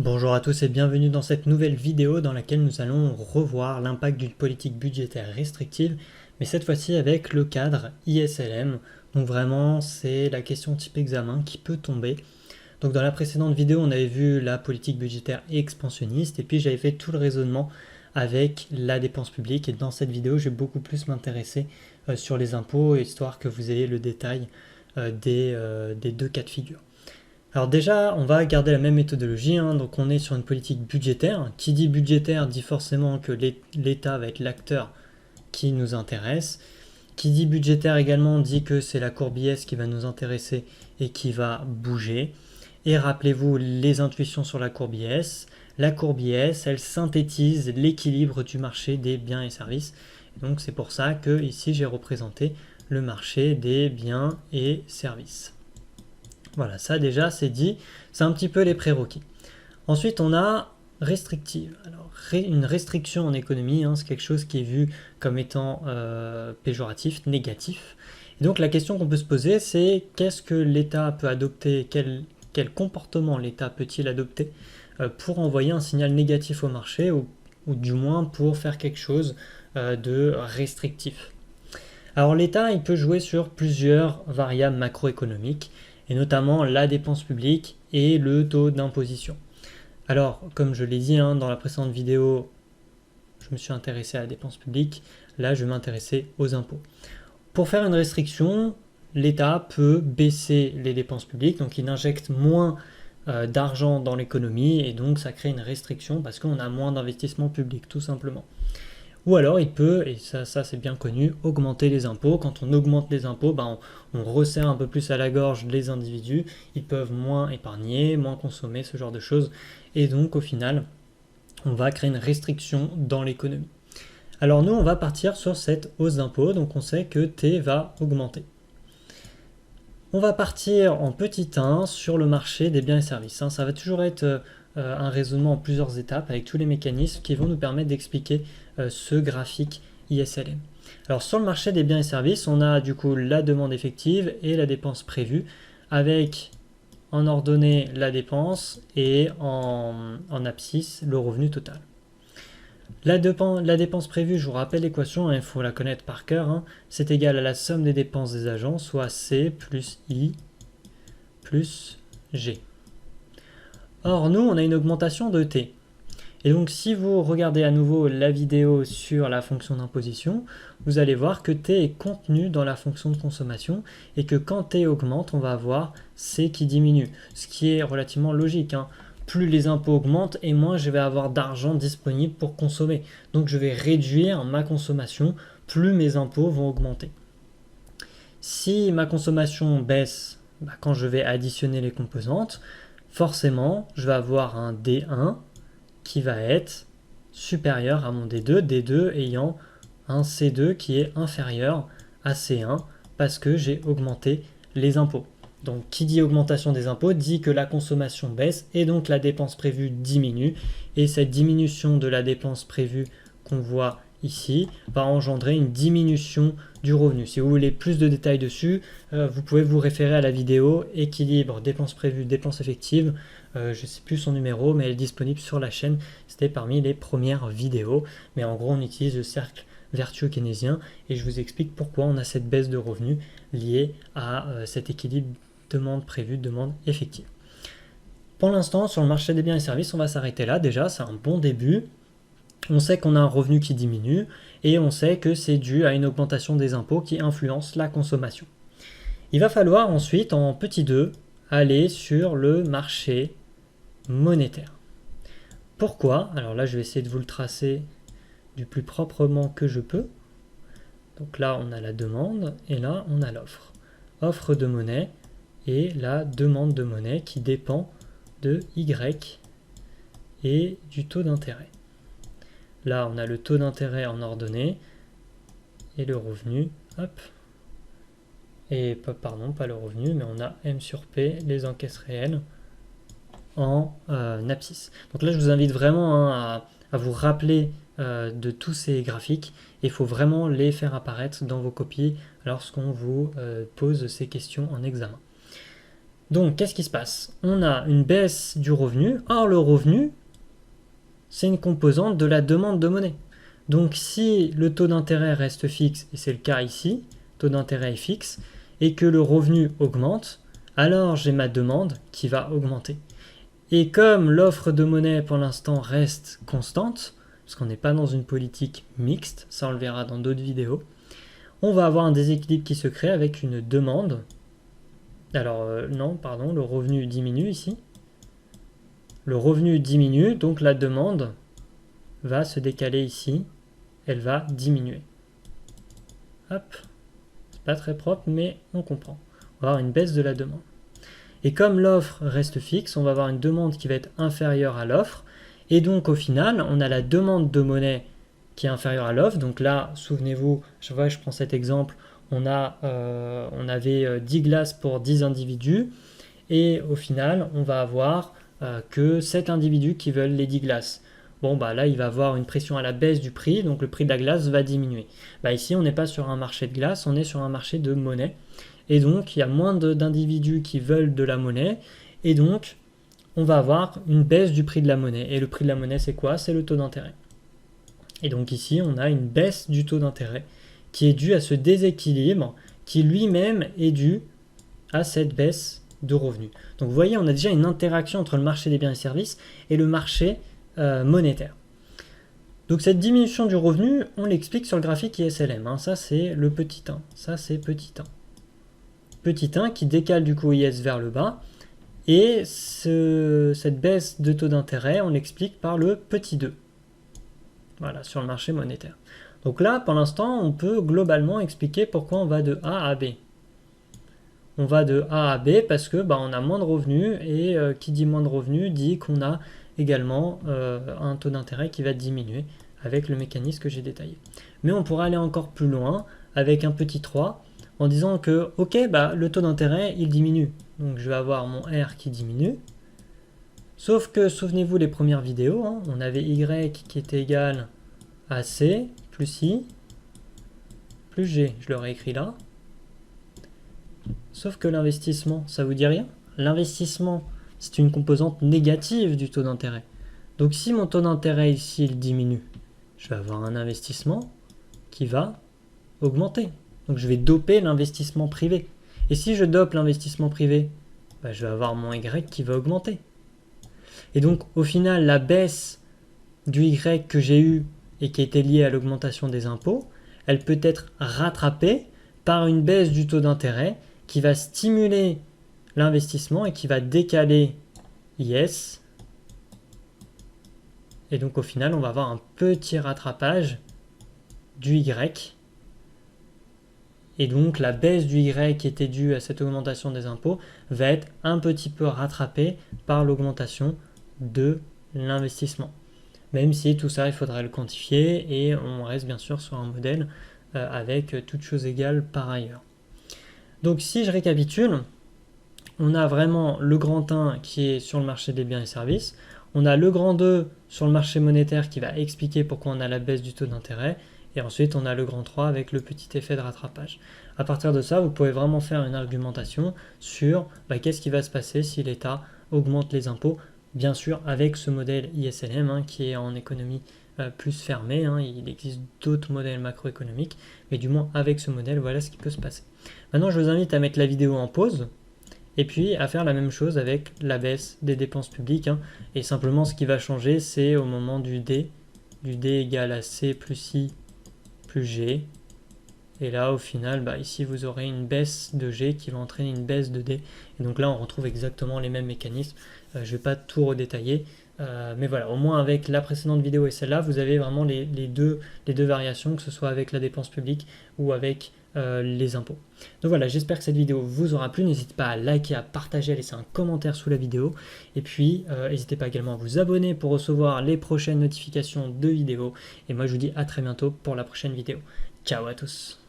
Bonjour à tous et bienvenue dans cette nouvelle vidéo dans laquelle nous allons revoir l'impact d'une politique budgétaire restrictive, mais cette fois-ci avec le cadre ISLM. Donc vraiment, c'est la question type examen qui peut tomber. Donc dans la précédente vidéo, on avait vu la politique budgétaire expansionniste et puis j'avais fait tout le raisonnement avec la dépense publique. Et dans cette vidéo, je vais beaucoup plus m'intéresser sur les impôts, histoire que vous ayez le détail des deux cas de figure. Alors déjà, on va garder la même méthodologie, donc on est sur une politique budgétaire. Qui dit budgétaire dit forcément que l'État va être l'acteur qui nous intéresse. Qui dit budgétaire également dit que c'est la courbe IS qui va nous intéresser et qui va bouger. Et rappelez-vous les intuitions sur la courbe IS. La courbe IS, elle synthétise l'équilibre du marché des biens et services. Et donc c'est pour ça que ici j'ai représenté le marché des biens et services. Voilà, ça déjà c'est dit, c'est un petit peu les prérequis. Ensuite on a restrictive. Alors une restriction en économie, c'est quelque chose qui est vu comme étant péjoratif, négatif. Et donc la question qu'on peut se poser c'est qu'est-ce que l'État peut adopter, quel comportement l'État peut-il adopter pour envoyer un signal négatif au marché ou du moins pour faire quelque chose de restrictif. Alors l'État il peut jouer sur plusieurs variables macroéconomiques et notamment la dépense publique et le taux d'imposition. Alors, comme je l'ai dit dans la précédente vidéo, je me suis intéressé à la dépense publique, là je vais m'intéresser aux impôts. Pour faire une restriction, l'État peut baisser les dépenses publiques, donc il injecte moins d'argent dans l'économie et donc ça crée une restriction parce qu'on a moins d'investissement public tout simplement. Ou alors il peut, et ça c'est bien connu, augmenter les impôts. Quand on augmente les impôts, on resserre un peu plus à la gorge les individus. Ils peuvent moins épargner, moins consommer, ce genre de choses. Et donc au final, on va créer une restriction dans l'économie. Alors nous, on va partir sur cette hausse d'impôts. Donc on sait que T va augmenter. On va partir en petit 1 sur le marché des biens et services. Ça va toujours être un raisonnement en plusieurs étapes avec tous les mécanismes qui vont nous permettre d'expliquer ce graphique ISLM. Alors sur le marché des biens et services, on a du coup la demande effective et la dépense prévue avec en ordonnée la dépense et en abscisse le revenu total. La dépense prévue, je vous rappelle l'équation, il faut la connaître par cœur, c'est égal à la somme des dépenses des agents, soit C plus I plus G. Or, nous, on a une augmentation de T. Et donc, si vous regardez à nouveau la vidéo sur la fonction d'imposition, vous allez voir que T est contenu dans la fonction de consommation et que quand T augmente, on va avoir C qui diminue, ce qui est relativement logique. Plus les impôts augmentent et moins je vais avoir d'argent disponible pour consommer. Donc, je vais réduire ma consommation, plus mes impôts vont augmenter. Si ma consommation baisse, quand je vais additionner les composantes, forcément, je vais avoir un D1 qui va être supérieur à mon D2, D2 ayant un C2 qui est inférieur à C1 parce que j'ai augmenté les impôts. Donc qui dit augmentation des impôts dit que la consommation baisse et donc la dépense prévue diminue. Et cette diminution de la dépense prévue qu'on voit ici va engendrer une diminution du revenu. Si vous voulez plus de détails dessus, vous pouvez vous référer à la vidéo équilibre dépenses prévues, dépenses effectives. Je ne sais plus son numéro, mais elle est disponible sur la chaîne. C'était parmi les premières vidéos. Mais en gros, on utilise le cercle vertueux keynésien et je vous explique pourquoi on a cette baisse de revenus liée à cet équilibre demande prévue, demande effective. Pour l'instant, sur le marché des biens et services, on va s'arrêter là. Déjà, c'est un bon début. On sait qu'on a un revenu qui diminue et on sait que c'est dû à une augmentation des impôts qui influence la consommation. Il va falloir ensuite, en petit 2, aller sur le marché monétaire. Pourquoi? Alors là, je vais essayer de vous le tracer du plus proprement que je peux. Donc là, on a la demande et là, on a l'offre. Offre de monnaie et la demande de monnaie qui dépend de Y et du taux d'intérêt. Là, on a le taux d'intérêt en ordonnée et le revenu, et pas le revenu, mais on a M sur P, les encaisses réelles, en abscisse. Donc là, je vous invite vraiment à vous rappeler de tous ces graphiques. Il faut vraiment les faire apparaître dans vos copies lorsqu'on vous pose ces questions en examen. Donc, qu'est-ce qui se passe? On a une baisse du revenu. Or, le revenu, c'est une composante de la demande de monnaie. Donc, si le taux d'intérêt reste fixe, et c'est le cas ici, taux d'intérêt est fixe, et que le revenu augmente, alors j'ai ma demande qui va augmenter. Et comme l'offre de monnaie pour l'instant reste constante, parce qu'on n'est pas dans une politique mixte, ça on le verra dans d'autres vidéos, on va avoir un déséquilibre qui se crée avec une demande. Alors le revenu diminue ici. Le revenu diminue, donc la demande va se décaler ici, elle va diminuer. Hop, c'est pas très propre, mais on comprend. On va avoir une baisse de la demande. Et comme l'offre reste fixe, on va avoir une demande qui va être inférieure à l'offre. Et donc au final, on a la demande de monnaie qui est inférieure à l'offre. Donc là, souvenez-vous, je prends cet exemple, on avait 10 glaces pour 10 individus. Et au final, on va avoir que 7 individus qui veulent les 10 glaces. Bon, bah là, il va avoir une pression à la baisse du prix, donc le prix de la glace va diminuer. Bah ici, on n'est pas sur un marché de glace, on est sur un marché de monnaie. Et donc, il y a moins d'individus qui veulent de la monnaie. Et donc, on va avoir une baisse du prix de la monnaie. Et le prix de la monnaie, c'est quoi? C'est le taux d'intérêt. Et donc ici, on a une baisse du taux d'intérêt qui est due à ce déséquilibre qui lui-même est dû à cette baisse de revenus. Donc vous voyez, on a déjà une interaction entre le marché des biens et services et le marché monétaire. Donc cette diminution du revenu, on l'explique sur le graphique ISLM. Ça, c'est le petit 1. Ça, c'est petit 1. Petit 1 qui décale du coup IS vers le bas. Et cette baisse de taux d'intérêt, on l'explique par le petit 2. Voilà, sur le marché monétaire. Donc là, pour l'instant, on peut globalement expliquer pourquoi on va de A à B. On va de A à B parce que on a moins de revenus et qui dit moins de revenus dit qu'on a également un taux d'intérêt qui va diminuer avec le mécanisme que j'ai détaillé. Mais on pourrait aller encore plus loin avec un petit 3 en disant que ok, le taux d'intérêt il diminue. Donc je vais avoir mon R qui diminue. Sauf que souvenez-vous les premières vidéos, on avait Y qui était égal à C plus I plus G. Je l'aurais écrit là. Sauf que l'investissement, ça vous dit rien? L'investissement, c'est une composante négative du taux d'intérêt. Donc si mon taux d'intérêt ici il diminue, je vais avoir un investissement qui va augmenter. Donc je vais doper l'investissement privé. Et si je dope l'investissement privé, je vais avoir mon Y qui va augmenter. Et donc au final, la baisse du Y que j'ai eu et qui était liée à l'augmentation des impôts, elle peut être rattrapée par une baisse du taux d'intérêt qui va stimuler l'investissement et qui va décaler IS. Et donc au final, on va avoir un petit rattrapage du Y. Et donc la baisse du Y qui était due à cette augmentation des impôts va être un petit peu rattrapée par l'augmentation de l'investissement. Même si tout ça, il faudrait le quantifier et on reste bien sûr sur un modèle avec toutes choses égales par ailleurs. Donc si je récapitule, on a vraiment le grand 1 qui est sur le marché des biens et services, on a le grand 2 sur le marché monétaire qui va expliquer pourquoi on a la baisse du taux d'intérêt, et ensuite on a le grand 3 avec le petit effet de rattrapage. À partir de ça, vous pouvez vraiment faire une argumentation sur qu'est-ce qui va se passer si l'État augmente les impôts, bien sûr avec ce modèle ISLM qui est en économie plus fermée, il existe d'autres modèles macroéconomiques, mais du moins avec ce modèle, voilà ce qui peut se passer. Maintenant, je vous invite à mettre la vidéo en pause et puis à faire la même chose avec la baisse des dépenses publiques. Et simplement, ce qui va changer, c'est au moment du D égale à C plus I plus G. Et là, au final, ici, vous aurez une baisse de G qui va entraîner une baisse de D. Et donc là, on retrouve exactement les mêmes mécanismes. Je ne vais pas tout redétailler. Mais voilà, au moins avec la précédente vidéo et celle-là, vous avez vraiment les deux variations, que ce soit avec la dépense publique ou avec les impôts. Donc voilà, j'espère que cette vidéo vous aura plu. N'hésitez pas à liker, à partager, à laisser un commentaire sous la vidéo. Et puis, n'hésitez pas également à vous abonner pour recevoir les prochaines notifications de vidéos. Et moi, je vous dis à très bientôt pour la prochaine vidéo. Ciao à tous!